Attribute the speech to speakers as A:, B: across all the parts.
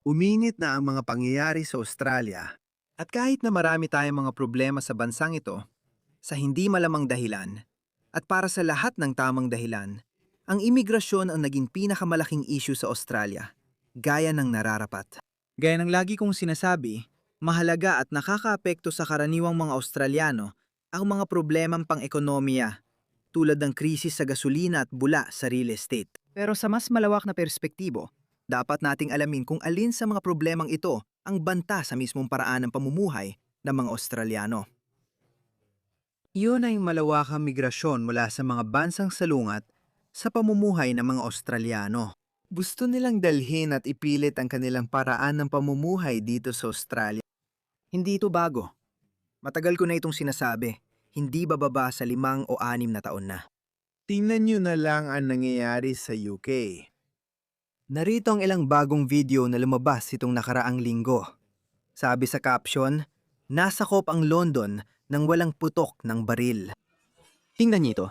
A: Uminit na ang mga pangyayari sa Australia at kahit na marami tayong mga problema sa bansang ito, sa hindi malamang dahilan at para sa lahat ng tamang dahilan, ang imigrasyon ang naging pinakamalaking issue sa Australia, gaya ng nararapat. Gaya ng lagi kong sinasabi, mahalaga at nakakaapekto sa karaniwang mga Australiano ang mga problemang pang-ekonomiya tulad ng krisis sa gasolina at bula sa real estate. Pero sa mas malawak na perspektibo, dapat nating alamin kung alin sa mga problemang ito ang banta sa mismong paraan ng pamumuhay ng mga Australiano. Iyon ay malawakang migrasyon mula sa mga bansang salungat sa pamumuhay ng mga Australiano. Gusto nilang dalhin at ipilit ang kanilang paraan ng pamumuhay dito sa Australia. Hindi ito bago. Matagal ko na itong sinasabi, hindi bababa sa 5 o 6 na taon na. Tingnan nyo na lang ang nangyayari sa UK. Narito ang ilang bagong video na lumabas itong nakaraang linggo. Sabi sa caption, nasakop ang London ng walang putok ng baril. Tingnan niyo ito.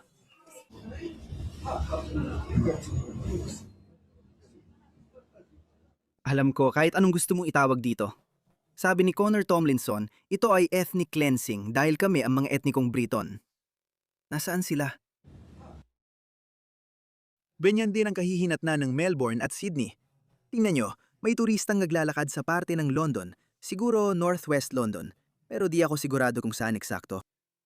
A: Alam ko kahit anong gusto mong itawag dito. Sabi ni Connor Tomlinson, ito ay ethnic cleansing dahil kami ang mga etnikong Briton. Nasaan sila? Ganyan din ang kahihinatnan ng Melbourne at Sydney. Tingnan nyo, may turistang naglalakad sa parte ng London, siguro Northwest London, pero di ako sigurado kung saan eksakto.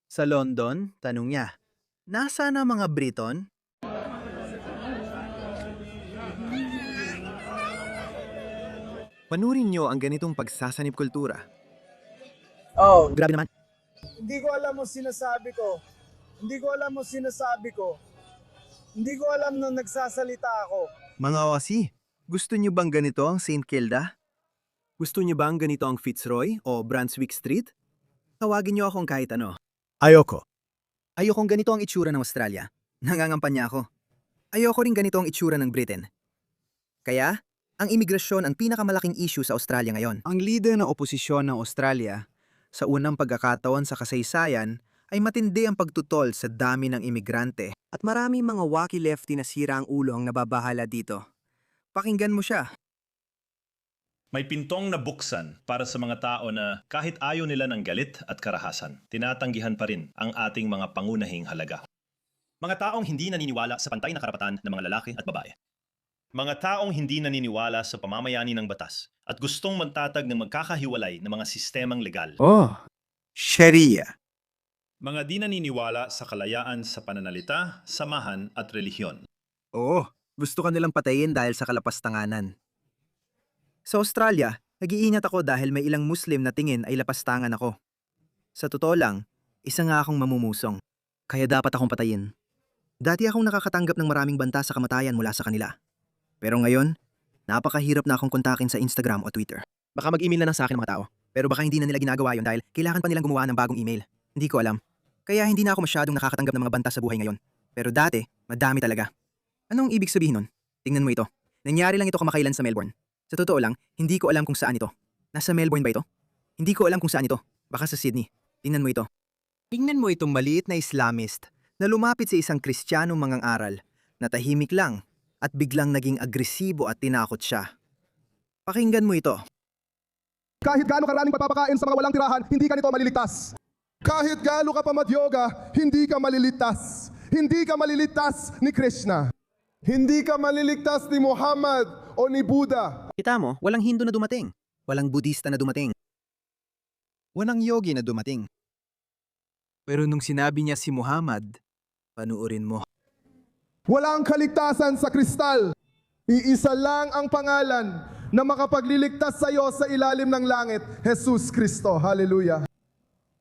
A: Sa London, tanong niya, nasaan ang mga Briton? Panurin nyo ang ganitong pagsasanib kultura.
B: Oh,
A: Grabe naman.
B: hindi ko alam mo sinasabi ko. Hindi ko alam mo sinasabi ko. Hindi ko alam na nagsasalita ako.
A: Mga Aussie, gusto nyo bang ganito ang St. Kilda? Gusto nyo bang ganito ang Fitzroy o Brunswick Street? Tawagin nyo akong kahit ano. Ayoko. Ayokong ganito ang itsura ng Australia. Nangangampanya ako. Ayoko rin ganito ang itsura ng Britain. Kaya, ang imigrasyon ang pinakamalaking issue sa Australia ngayon. Ang leader ng oposisyon ng Australia, sa unang pagkakataon sa kasaysayan, ay matindi ang pagtutol sa dami ng imigrante. At marami mga wacky lefty na sira ang ulo ang nababahala dito. Pakinggan mo siya.
C: May pintong nabuksan para sa mga tao na kahit ayaw nila ng galit at karahasan, tinatanggihan pa rin ang ating mga pangunahing halaga. Mga taong hindi naniniwala sa pantay na karapatan ng mga lalaki at babae. Mga taong hindi naniniwala sa pamamayani ng batas at gustong magtatag ng magkakahiwalay na mga sistemang legal.
A: Oh, Sharia.
C: Mga di naniniwala sa kalayaan sa pananalita, samahan at relihiyon.
A: Oo, gusto ka nilang patayin dahil sa kalapastanganan. Sa Australia, nag-iingat ako dahil may ilang Muslim na tingin ay lapastangan ako. Sa totoo lang, isa nga akong mamumusong. Kaya dapat akong patayin. Dati akong nakakatanggap ng maraming banta sa kamatayan mula sa kanila. Pero ngayon, napakahirap na akong kontakin sa Instagram o Twitter. Baka mag-email na lang sa akin mga tao. Pero baka hindi na nila ginagawa yun dahil kailangan pa nilang gumawa ng bagong email. Hindi ko alam. Kaya hindi na ako masyadong nakakatanggap ng mga banta sa buhay ngayon. Pero dati, madami talaga. Anong ibig sabihin nun? Tingnan mo ito. Nangyari lang ito kamakailan sa Melbourne. Sa totoo lang, hindi ko alam kung saan ito. Nasa Melbourne ba ito? Hindi ko alam kung saan ito. Baka sa Sydney. Tingnan mo ito. Tingnan mo itong maliit na Islamist na lumapit sa isang Kristiyanong mangang-aral na tahimik lang at biglang naging agresibo at tinakot siya. Pakinggan mo ito.
D: Kahit gaano karaming pagpapakain sa mga walang tirahan, hindi ka nito maliligtas. Kahit gaano ka pa mag-yoga, hindi ka maliligtas. Hindi ka maliligtas ni Krishna. Hindi ka maliligtas ni Muhammad o ni Buddha.
A: Kita mo, walang Hindu na dumating. Walang Budista na dumating. Walang yogi na dumating. Pero nung sinabi niya si Muhammad, panuorin mo.
D: Walang kaligtasan sa kristal. Iisa lang ang pangalan na makapagliligtas sa iyo sa ilalim ng langit, Jesus Kristo. Hallelujah.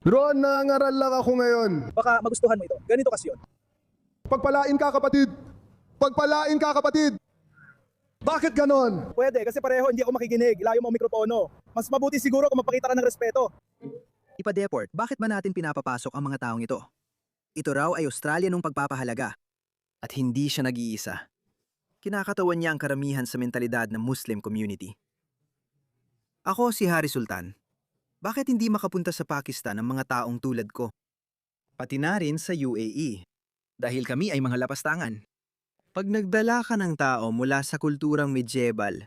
D: Ron, nangaral lang ako ngayon.
B: Baka magustuhan mo ito. Ganito kasi yun.
D: Pagpalain ka, kapatid. Pagpalain ka, kapatid. Bakit ganon?
B: Pwede, kasi pareho hindi ako makikinig. Ilayo mo ang mikropono. Mas mabuti siguro kung magpakita ka ng respeto.
A: Ipa-deport, bakit ba natin pinapapasok ang mga taong ito? Ito raw ay Australianong pagpapahalaga. At hindi siya nag-iisa. Kinakatawan niya ang karamihan sa mentalidad ng Muslim community. Ako si Hari Sultan. Bakit hindi makapunta sa Pakistan ang mga taong tulad ko? Pati na rin sa UAE. Dahil kami ay mga lapastangan. Pag nagdala ka ng tao mula sa kulturang medieval,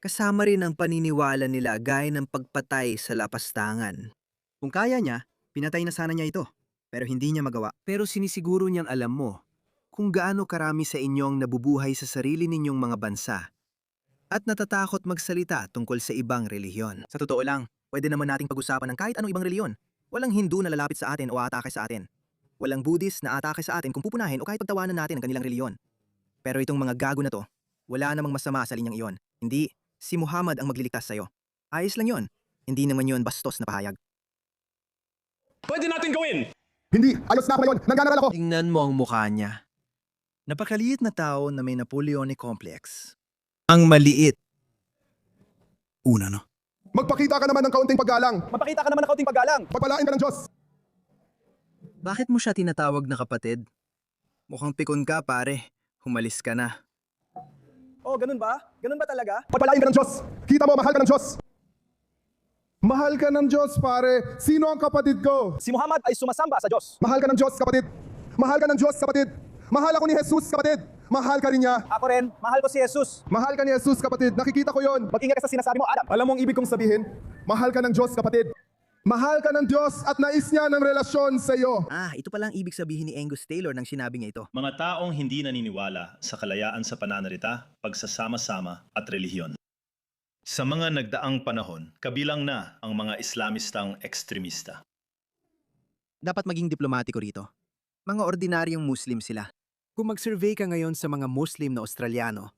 A: Kasama rin ang paniniwala nila gaya ng pagpatay sa lapastangan. Kung kaya niya, pinatay na sana niya ito. Pero hindi niya magawa. Pero sinisiguro niyang alam mo kung gaano karami sa inyong nabubuhay sa sarili ninyong mga bansa at natatakot magsalita tungkol sa ibang relihiyon. Sa totoo lang, pwede naman nating pag-usapan ng kahit anong ibang relihiyon. Walang Hindu na lalapit sa atin o aatake sa atin. Walang Buddhist na atake sa atin kung pupunahin o kahit pagtawanan natin ang kanilang relihiyon. Pero itong mga gago na to, wala namang masama sa linyang iyon. Hindi, si Muhammad ang magliligtas sa'yo. Ayos lang yon. Hindi naman yon bastos na pahayag.
E: Pwede natin gawin!
D: Hindi, ayos na ako ngayon. Nangganaral ako.
A: Tingnan mo ang mukha niya. Napakaliit na tao na may Napoleonic complex. Ang maliit. Una no.
D: Magpakita ka naman ng kaunting paggalang.
B: Mapakita ka naman ng kaunting paggalang.
D: Pagpalain ka ng Diyos.
A: Bakit mo siya tinatawag na kapatid? Mukhang pikon ka pare. Humalis ka na.
B: Oh, ganun ba? Ganun ba talaga?
D: Pagpalain ka ng Diyos. Kita mo, mahal ka ng Diyos. Mahal ka ng Diyos, pare. Sino ang kapatid ko?
B: Si Muhammad ay sumasamba sa Diyos.
D: Mahal ka ng Diyos, kapatid. Mahal ka ng Diyos, kapatid. Mahal ako ni Jesus, kapatid. Mahal ka rin niya.
B: Ako rin, mahal ko si Jesus.
D: Mahal ka ni Jesus, kapatid. Nakikita ko yon.
B: Mag-ingat ka sa sinasabi mo, Adam.
D: Alam mo ang ibig kong sabihin? Mahal ka ng Diyos, kapatid. Mahal ka ng Diyos at nais niya ng relasyon sa iyo.
A: Ito palang ibig sabihin ni Angus Taylor nang sinabi niya ito.
C: Mga taong hindi naniniwala sa kalayaan sa pananalita, pagsasama-sama at relihiyon. Sa mga nagdaang panahon, kabilang na ang mga Islamistang ekstremista.
A: Dapat maging diplomatiko rito. Mga ordinaryong Muslim sila. Kung mag-survey ka ngayon sa mga Muslim na Australiano,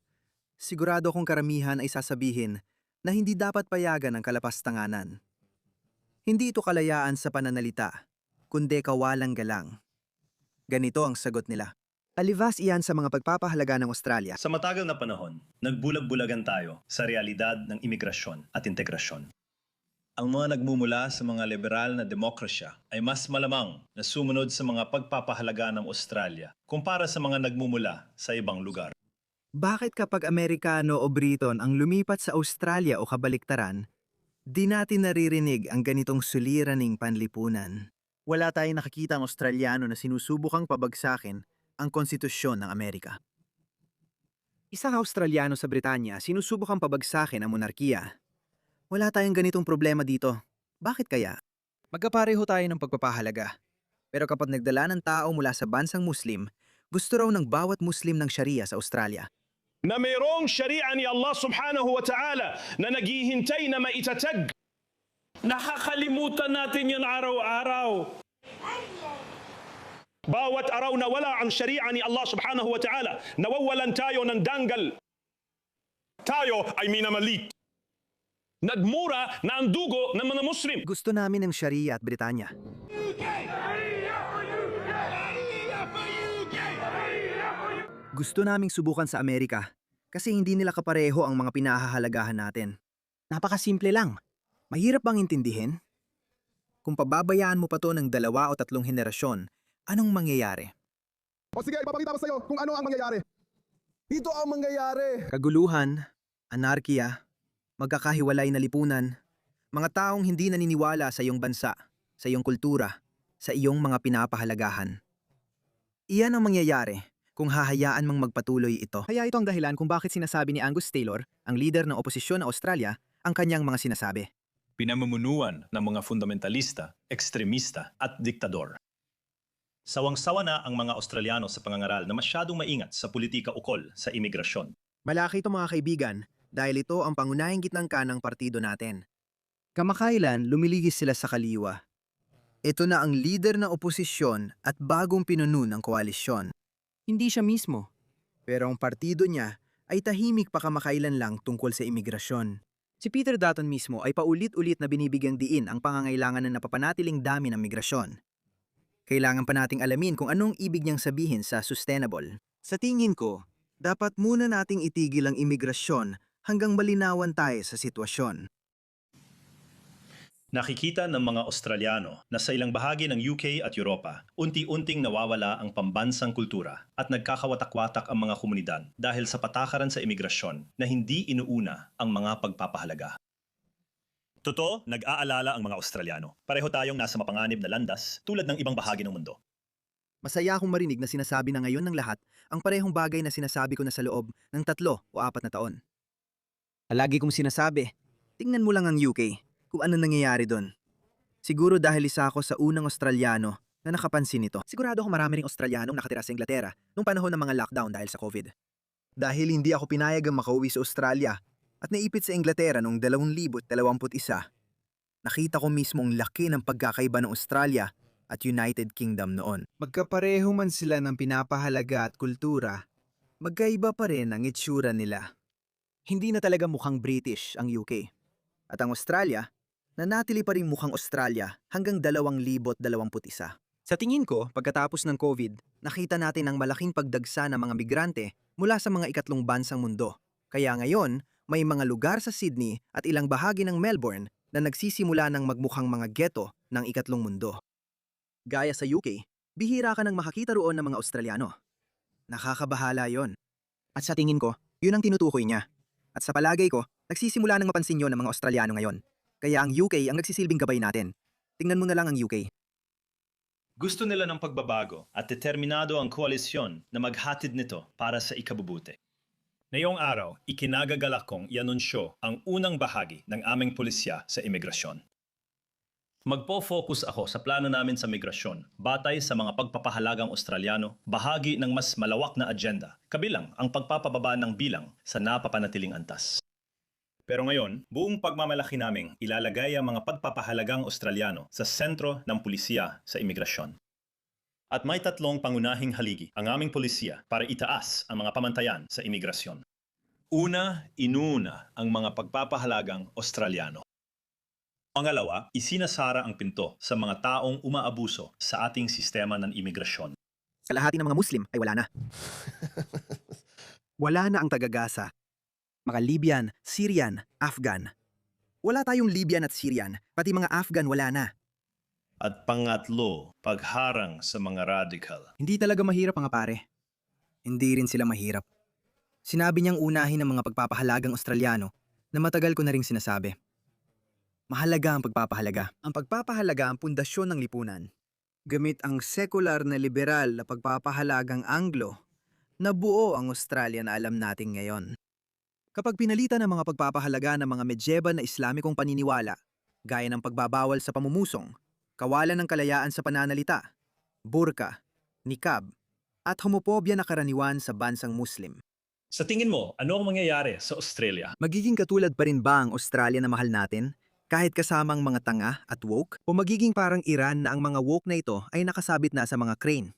A: sigurado kong karamihan ay sasabihin na hindi dapat payagan ang kalapastanganan. Hindi ito kalayaan sa pananalita, kundi kawalang galang. Ganito ang sagot nila. Alivas iyan sa mga pagpapahalaga ng Australia.
C: Sa matagal na panahon, nagbulag-bulagan tayo sa realidad ng imigrasyon at integrasyon. Ang mga nagmumula sa mga liberal na demokrasya ay mas malamang na sumunod sa mga pagpapahalaga ng Australia kumpara sa mga nagmumula sa ibang lugar.
A: Bakit kapag Amerikano o Briton ang lumipat sa Australia o kabaliktaran, di natin naririnig ang ganitong suliraning panlipunan? Wala tayong nakikita ang Australiano na sinusubukang pabagsakin ang konstitusyon ng Amerika. Isang Australiano sa Britanya sinusubukang pabagsakin ang monarkiya. Wala tayong ganitong problema dito. Bakit kaya? Magkapareho tayo ng pagpapahalaga. Pero kapag nagdala ng tao mula sa bansang Muslim, gusto raw ng bawat Muslim ng Sharia sa Australia.
E: Na mayroong sharia ni Allah subhanahu wa ta'ala na naghihintay na maitatag. Nakakalimutan natin yun araw-araw. Bawat araw na wala ang sharia ni Allah subhanahu wa ta'ala, nawawalan tayo ng danggal. Tayo ay minamalit. Nagmura na ang dugo ng mga Muslim.
A: Gusto namin ng Sharia at Britanya. Gusto naming subukan sa Amerika kasi hindi nila kapareho ang mga pinahahalagahan natin. Napakasimple lang. Mahirap bang intindihin? Kung pababayaan mo pa to ng 2 o 3 henerasyon, anong mangyayari?
D: O sige, ipapakita ko sa iyo kung ano ang mangyayari. Ito ang mangyayari.
A: Kaguluhan, anarkiya, magkakahiwalay na lipunan, mga taong hindi naniniwala sa iyong bansa, sa iyong kultura, sa iyong mga pinapahalagahan. Iyan ang mangyayari kung hahayaan mang magpatuloy ito. Kaya ito ang dahilan kung bakit sinasabi ni Angus Taylor, ang leader ng oposisyon ng Australia, ang kanyang mga sinasabi.
C: Pinamumunuan ng mga fundamentalista, ekstremista at diktador. Sawang-sawa na ang mga Australiano sa pangangaral na masyadong maingat sa politika ukol sa imigrasyon.
A: Malaki ito mga kaibigan dahil ito ang pangunahing gitnangka ng partido natin. Kamakailan lumiligis sila sa kaliwa. Ito na ang leader ng oposisyon at bagong pinuno ng koalisyon. Hindi siya mismo, pero ang partido niya ay tahimik pa kamakailan lang tungkol sa imigrasyon. Si Peter Dutton mismo ay paulit-ulit na binibigyang diin ang pangangailangan ng napapanatiling dami ng migrasyon. Kailangan pa nating alamin kung anong ibig niyang sabihin sa sustainable. Sa tingin ko, dapat muna nating itigil ang imigrasyon hanggang malinawan tayo sa sitwasyon.
C: Nakikita ng mga Australiano na sa ilang bahagi ng UK at Europa, unti-unting nawawala ang pambansang kultura at nagkakawatak-watak ang mga komunidad dahil sa patakaran sa imigrasyon na hindi inuuna ang mga pagpapahalaga. Totoo, nag-aalala ang mga Australiano. Pareho tayong nasa mapanganib na landas tulad ng ibang bahagi ng mundo.
A: Masaya akong marinig na sinasabi na ngayon ng lahat ang parehong bagay na sinasabi ko na sa loob ng 3 o 4 na taon. Palagi kong sinasabi, tingnan mo lang ang UK, kung ano nangyayari doon. Siguro dahil isa ako sa unang Australiano na nakapansin nito. Sigurado ako marami ring Australianong nakatira sa Inglaterra nung panahon ng mga lockdown dahil sa COVID. Dahil hindi ako pinayagang makauwi sa Australia at naipit sa Inglaterra noong 2021, nakita ko mismo ang laki ng pagkakaiba ng Australia at United Kingdom noon. Magkapareho man sila ng pinapahalaga at kultura, magkaiba pa rin ang itsura nila. Hindi na talaga mukhang British ang UK. At ang Australia, nanatili pa rin mukhang Australia hanggang 2021. Sa tingin ko, pagkatapos ng COVID, nakita natin ang malaking pagdagsa ng mga migrante mula sa mga ikatlong bansang mundo. Kaya ngayon, may mga lugar sa Sydney at ilang bahagi ng Melbourne na nagsisimula ng magmukhang mga ghetto ng ikatlong mundo. Gaya sa UK, bihira ka nang makakita roon ng mga Australiano. Nakakabahala yon. At sa tingin ko, yun ang tinutukoy niya. At sa palagay ko, nagsisimula ng mapansin yun ng mga Australiano ngayon. Kaya ang UK ang nagsisilbing gabay natin. Tingnan mo na lang ang UK.
C: Gusto nila ng pagbabago at determinado ang koalisyon na maghatid nito para sa ikabubuti. Ngayong araw, ikinagagalak kong ianunsyo ang unang bahagi ng aming pulisya sa imigrasyon. Magpo-focus ako sa plano namin sa migrasyon batay sa mga pagpapahalagang Australiano, bahagi ng mas malawak na agenda, kabilang ang pagpapababa ng bilang sa napapanatiling antas. Pero ngayon, buong pagmamalaki naming ilalagay ang mga pagpapahalagang Australiano sa sentro ng pulisya sa imigrasyon. At may tatlong pangunahing haligi ang aming pulisya para itaas ang mga pamantayan sa imigrasyon. Una, inuna ang mga pagpapahalagang Australiano. Pangalawa, isinasara ang pinto sa mga taong umaabuso sa ating sistema ng imigrasyon.
A: Kalahati ng mga Muslim ay wala na. Wala na ang tagagasa. Mga Libyan, Syrian, Afghan. Wala tayong Libyan at Syrian, pati mga Afghan wala na.
C: At pangatlo, pagharang sa mga radical.
A: Hindi talaga mahirap mga pare. Hindi rin sila mahirap. Sinabi niyang unahin ang mga pagpapahalagang Australiano na matagal ko na ring sinasabi. Mahalaga ang pagpapahalaga. Ang pagpapahalaga ang pundasyon ng lipunan. Gamit ang sekular na liberal na pagpapahalagang Anglo, nabuo ang Australia na alam natin ngayon. Kapag pinalitan ng mga pagpapahalaga ng mga medieval na Islamikong paniniwala, gaya ng pagbabawal sa pamumusong, kawalan ng kalayaan sa pananalita, burka, nikab, at homopobya na karaniwan sa bansang Muslim.
C: Sa tingin mo, ano ang mangyayari sa Australia?
A: Magiging katulad pa rin ba ang Australia na mahal natin, kahit kasamang mga tanga at woke? O magiging parang Iran na ang mga woke na ito ay nakasabit na sa mga crane?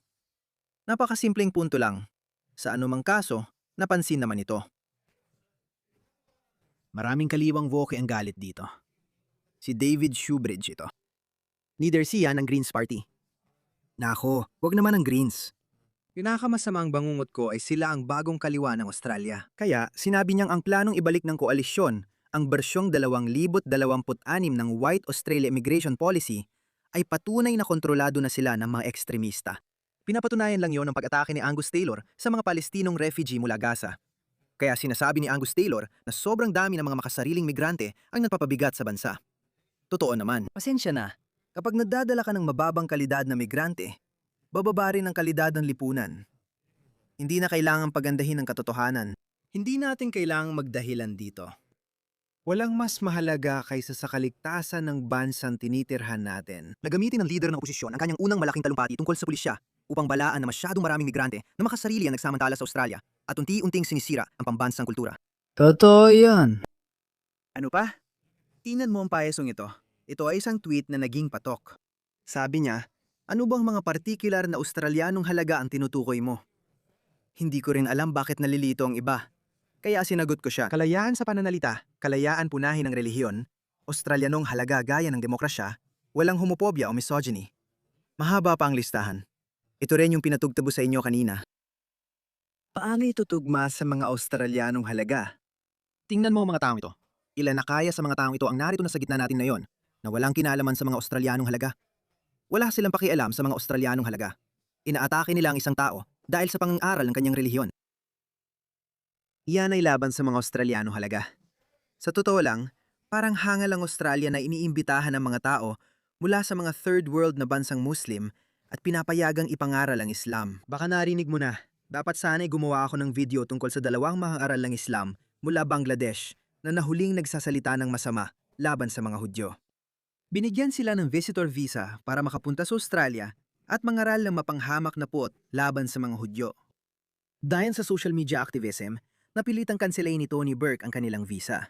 A: Napakasimpleng punto lang. Sa anumang kaso, napansin naman ito. Maraming kaliwang woke ang galit dito. Si David Shoebridge ito. Leader siya ng Greens Party. Nako, wag naman ang Greens. Pinakamasamang bangungot ko ay sila ang bagong kaliwa ng Australia. Kaya sinabi niyang ang planong ibalik ng koalisyon ang bersyong 2026 ng White Australia Immigration Policy ay patunay na kontrolado na sila ng mga ekstremista. Pinapatunayan lang yon ng pag-atake ni Angus Taylor sa mga Palestinong refugee mula Gaza. Kaya sinasabi ni Angus Taylor na sobrang dami ng mga makasariling migrante ang nagpapabigat sa bansa. Totoo naman. Pasensya na. Kapag nagdadala ka ng mababang kalidad na migrante, bababa rin ang kalidad ng lipunan. Hindi na kailangang pagandahin ang katotohanan. Hindi natin kailangang magdahilan dito. Walang mas mahalaga kaysa sa kaligtasan ng bansang tinitirhan natin. Nagamitin ng leader ng oposisyon ang kanyang unang malaking talumpati tungkol sa pulisya upang balaan na masyadong maraming migrante na makasarili ang nagsamantala sa Australia at unti-unting sinisira ang pambansang kultura.
F: Totoo yan.
A: Ano pa? Tingnan mo ang payasong ito. Ito ay isang tweet na naging patok. Sabi niya, ano bang mga partikular na Australianong halaga ang tinutukoy mo? Hindi ko rin alam bakit nalilito ang iba. Kaya sinagot ko siya, kalayaan sa pananalita, kalayaan punahin ng relihiyon, Australianong halaga gaya ng demokrasya, walang homopobya o misogyny. Mahaba pa ang listahan. Ito rin yung pinatugtabo sa inyo kanina. Paano ito tugma sa mga Australianong halaga? Tingnan mo ang mga taong ito. Ilan na kaya sa mga taong ito ang narito na sa gitna natin ngayon na walang kinalaman sa mga Australianong halaga? Wala silang pakialam sa mga Australianong halaga. Inaatake nila ang isang tao dahil sa pang-aaral ng kanyang relihiyon. Iyan ay laban sa mga Australianong halaga. Sa totoo lang, parang hangal ang Australia na iniimbitahan ng mga tao mula sa mga third world na bansang Muslim at pinapayagang ipangaral ang Islam. Baka narinig mo na, dapat sana'y gumawa ako ng video tungkol sa dalawang mahang aral ng Islam mula Bangladesh na nahuling nagsasalita ng masama laban sa mga Hudyo. Binigyan sila ng visitor visa para makapunta sa Australia at mangaral ng mapanghamak na puot laban sa mga Hudyo. Dahil sa social media activism, napilitang kanselahin ni Tony Burke ang kanilang visa.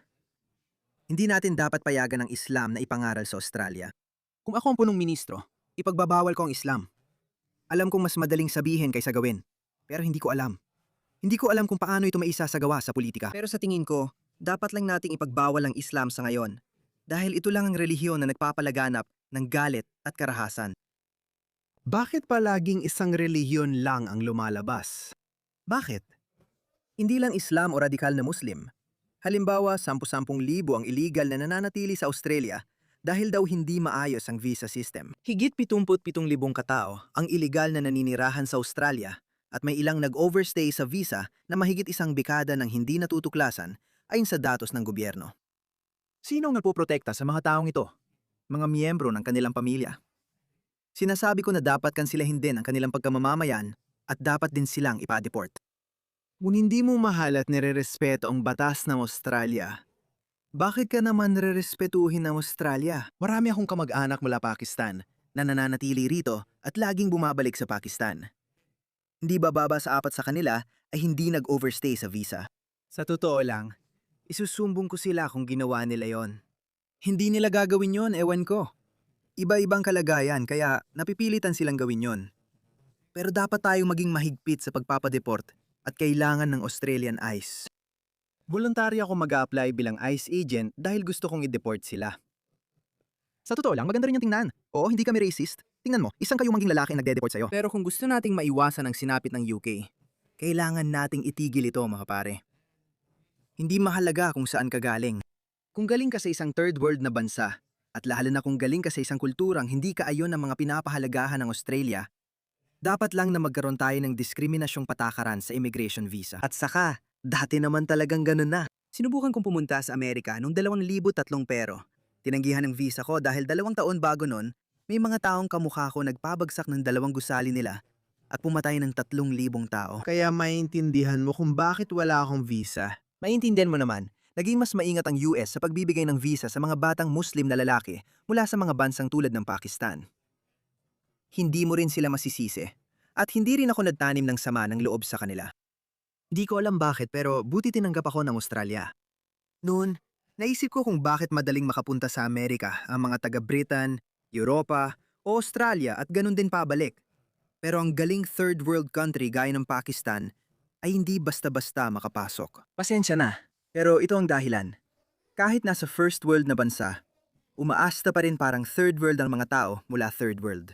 A: Hindi natin dapat payagan ng Islam na ipangaral sa Australia. Kung ako ang punong ministro, ipagbabawal ko ang Islam. Alam kong mas madaling sabihin kaysa gawin, pero hindi ko alam. Hindi ko alam kung paano ito maisasagawa sa politika. Pero sa tingin ko, dapat lang nating ipagbawal ang Islam sa ngayon. Dahil ito lang ang relihiyon na nagpapalaganap ng galit at karahasan. Bakit palaging isang relihiyon lang ang lumalabas? Bakit? Hindi lang Islam o radikal na Muslim. Halimbawa, 10,000 ang illegal na nananatili sa Australia dahil daw hindi maayos ang visa system. Higit 77,000 katao ang illegal na naninirahan sa Australia at may ilang nag-overstay sa visa na mahigit 1 dekada ng hindi natutuklasan ayon sa datos ng gobyerno. Sino ang nagpoprotekta sa mga taong ito? Mga miyembro ng kanilang pamilya. Sinasabi ko na dapat kansilahin din ang kanilang pagkamamamayan at dapat din silang ipa-deport. Kung hindi mo mahal at nirerespeto ang batas ng Australia, bakit ka naman nirerespetuhin ng Australia? Marami akong kamag-anak mula Pakistan na nananatili rito at laging bumabalik sa Pakistan. Hindi bababa sa 4 sa kanila ay hindi nag-overstay sa visa. Sa totoo lang, isusumbong ko sila kung ginawa nila yon. Hindi nila gagawin yon, ewan ko. Iba-ibang kalagayan kaya napipilitan silang gawin yon. Pero dapat tayong maging mahigpit sa pagpapadeport at kailangan ng Australian ICE. Voluntary ako mag-a-apply bilang ICE agent dahil gusto kong i-deport sila. Sa totoo lang, maganda rin yung tingnan. Oo, hindi kami racist. Tingnan mo, isang kayong maging lalaki ang nagde-deport sa'yo. Pero kung gusto nating maiwasan ang sinapit ng UK, kailangan nating itigil ito, mga pare. Hindi mahalaga kung saan ka galing. Kung galing ka sa isang third world na bansa, at lalo na kung galing ka sa isang kulturang hindi kaayon ng mga pinapahalagahan ng Australia, dapat lang na magkaroon tayo ng diskriminasyong patakaran sa immigration visa. At saka, dati naman talagang ganun na. Sinubukan kong pumunta sa Amerika noong 2003 pero tinanggihan ng visa ko dahil 2 taon bago nun, may mga taong kamukha ko nagpabagsak ng 2 gusali nila at pumatay ng 3,000 tao. Kaya maintindihan mo kung bakit wala akong visa. Maintindihan mo naman, naging mas maingat ang US sa pagbibigay ng visa sa mga batang Muslim na lalaki mula sa mga bansang tulad ng Pakistan. Hindi mo rin sila masisisi at hindi rin ako nagtanim ng sama ng loob sa kanila. Di ko alam bakit pero buti tinanggap ako ng Australia. Noon, naisip ko kung bakit madaling makapunta sa Amerika ang mga taga-Britain, Europa, o Australia at ganun din pabalik. Pero ang galing third world country gaya ng Pakistan ay hindi basta-basta makapasok. Pasensya na, pero ito ang dahilan. Kahit nasa first world na bansa, umaasta pa rin parang third world ang mga tao mula third world.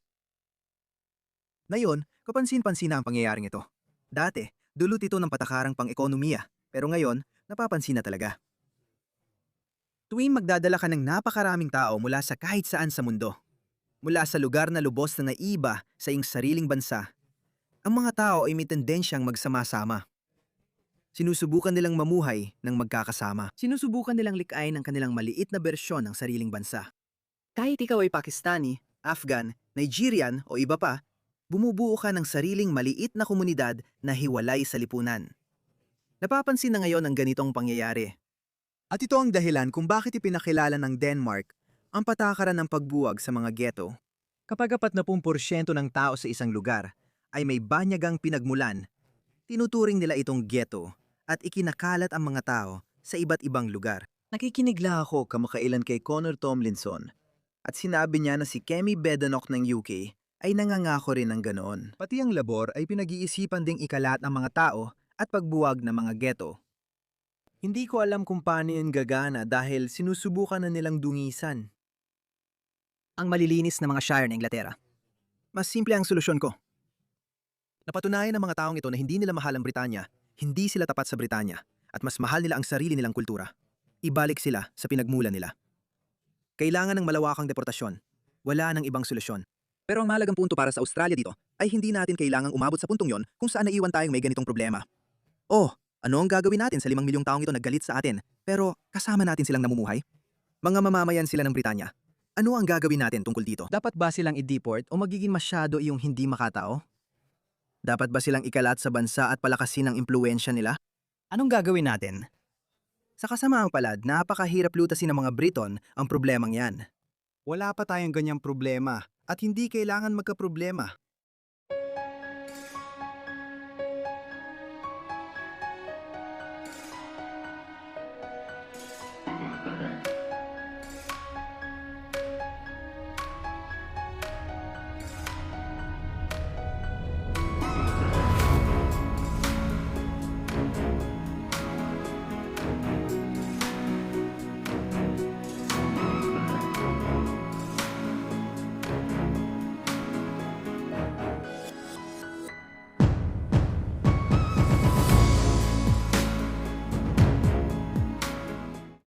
A: Ngayon, kapansin-pansin na ang pangyayaring ito. Dati, dulot ito ng patakarang pang-ekonomiya, pero ngayon, napapansin na talaga. Tuwing magdadala ka ng napakaraming tao mula sa kahit saan sa mundo, mula sa lugar na lubos na naiba sa iyong sariling bansa, ang mga tao ay may tendensyang magsama-sama. Sinusubukan nilang mamuhay ng magkakasama. Sinusubukan nilang likayin ang kanilang maliit na bersyon ng sariling bansa. Kahit ikaw ay Pakistani, Afghan, Nigerian o iba pa, bumubuo ka ng sariling maliit na komunidad na hiwalay sa lipunan. Napapansin na ngayon ang ganitong pangyayari. At ito ang dahilan kung bakit ipinakilala ng Denmark ang patakaran ng pagbuwag sa mga ghetto. Kapag 40% ng tao sa isang lugar ay may banyagang pinagmulan, tinuturing nila itong ghetto at ikinakalat ang mga tao sa iba't ibang lugar. Nakikinig lang ako kamakailan kay Connor Tomlinson at sinabi niya na si Kemi Badenoch ng UK ay nangangako rin ng ganoon. Pati ang labor ay pinag-iisipan ding ikalat ang mga tao at pagbuwag ng mga ghetto. Hindi ko alam kung paano yun gagana dahil sinusubukan na nilang dungisan ang malilinis na mga shire ng Inglaterra. Mas simple ang solusyon ko. Napatunayan ng mga taong ito na hindi nila mahal ang Britanya, hindi sila tapat sa Britanya, at mas mahal nila ang sarili nilang kultura. Ibalik sila sa pinagmulan nila. Kailangan ng malawakang deportasyon. Wala nang ibang solusyon. Pero ang mahalagang punto para sa Australia dito ay hindi natin kailangang umabot sa puntong yon kung saan naiwan tayong may ganitong problema. Oh, ano ang gagawin natin sa 5 milyong taong ito naggalit sa atin pero kasama natin silang namumuhay? Mga mamamayan sila ng Britanya. Ano ang gagawin natin tungkol dito? Dapat ba silang i-deport o magiging masyado iyong hindi makatao? Dapat ba silang ikalat sa bansa at palakasin ang impluwensya nila? Anong gagawin natin? Sa kasamaang palad, napakahirap lutasin ng mga Briton ang problemang yan.
F: Wala pa tayong ganyang problema at hindi kailangan magkaproblema.